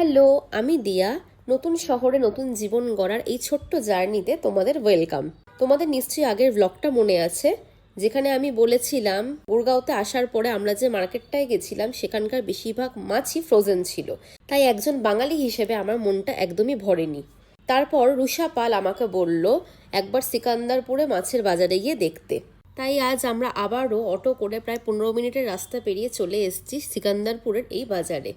Hello, আমি দিয়া। নতুন শহরে নতুন জীবন গড়ার এই ছোট্ট জার্নিতে তোমাদের ওয়েলকাম। তোমাদের নিশ্চয়ই আগের ব্লগটা মনে আছে, যেখানে আমি বলেছিলাম গুরগাঁওতে আসার পরে আমরা যে মার্কেটটায় গেছিলাম সেখানকার বেশিরভাগ মাছই ফ্রোজেন ছিল। তাই একজন বাঙালি হিসেবে আমার মনটা একদমই ভরেনি। তারপর রুষা পাল আমাকে বলল একবার সিকান্দারপুরে মাছের বাজারে গিয়ে দেখতে। তাই আজ আমরা আবারও অটো করে প্রায় 15 মিনিটের রাস্তা পেরিয়ে চলে এসেছি সিকান্দারপুরের এই বাজারে।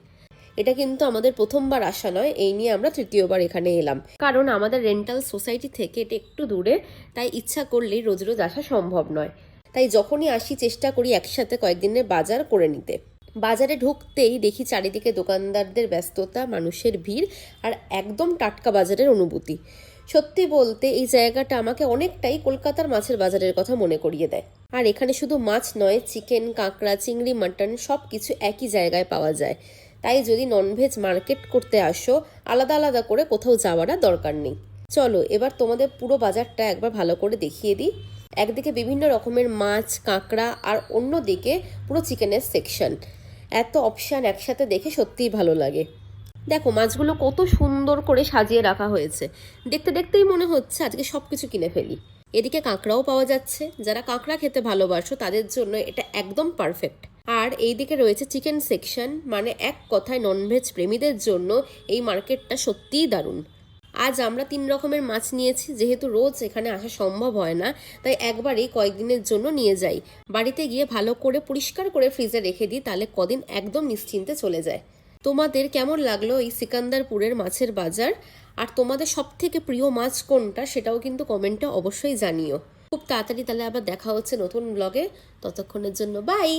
এটা কিন্তু আমাদের প্রথমবার আসা নয়, এই নিয়ে আমরা তৃতীয়বার এখানে এলাম, কারণ আমাদের রেন্টাল সোসাইটি থেকে এটা একটু দূরে, তাই ইচ্ছা করলেই রোজ রোজ আসা সম্ভব নয়। তাই যখনই আসি চেষ্টা করি একসাথে কয়েকদিনের বাজার করে নিতে। বাজারে ঢুকতেই দেখি চারিদিকে দোকানদারদের ব্যস্ততা, মানুষের ভিড় আর একদম টাটকা বাজারের অনুভূতি। সত্যি বলতে এই জায়গাটা আমাকে অনেকটাই কলকাতার মাছের বাজারের কথা মনে করিয়ে দেয়। আর এখানে শুধু মাছ নয়, চিকেন, কাঁকড়া, চিংড়ি, মাটন সব কিছু একই জায়গায় পাওয়া যায়। তাই যদি ননভেজ মার্কেট করতে আসো, আলাদা আলাদা করে কোথাও যাওয়ার দরকার নেই। চলো এবার তোমাদের পুরো বাজারটা একবার ভালো করে দেখিয়ে দিই। একদিকে বিভিন্ন রকমের মাছ, কাঁকড়া, আর অন্যদিকে পুরো চিকেনের সেকশন। এত অপশান একসাথে দেখে সত্যিই ভালো লাগে। দেখো মাছগুলো কত সুন্দর করে সাজিয়ে রাখা হয়েছে, দেখতে দেখতেই মনে হচ্ছে আজকে সব কিছু কিনে ফেলি। এদিকে কাঁকড়াও পাওয়া যাচ্ছে, যারা কাঁকড়া খেতে ভালোবাসো তাদের জন্য এটা একদম পারফেক্ট। আর এইদিকে রয়েছে চিকেন সেকশন, মানে এক কথায় ননভেজ প্রেমীদের জন্য এই মার্কেটটা সত্যিই দারুণ। আজ আমরা 3 রকমের মাছ নিয়েছি, যেহেতু রোজ এখানে আসা সম্ভব হয় না, তাই একবারেই কয়েকদিনের জন্য নিয়ে যাই। বাড়িতে গিয়ে ভালো করে পরিষ্কার করে ফ্রিজে রেখে দিই, তাহলে কদিন একদম নিশ্চিন্তে চলে যায়। তোমাদের কেমন লাগলো এই সিকান্দারপুরের মাছের বাজার? আর তোমাদের সব থেকে প্রিয় মাছ কোনটা সেটাও কিন্তু কমেন্টে অবশ্যই জানিও। খুব তাড়াতাড়ি তাহলে আবার দেখা হচ্ছে নতুন ব্লগে। ততক্ষণের জন্য বাই।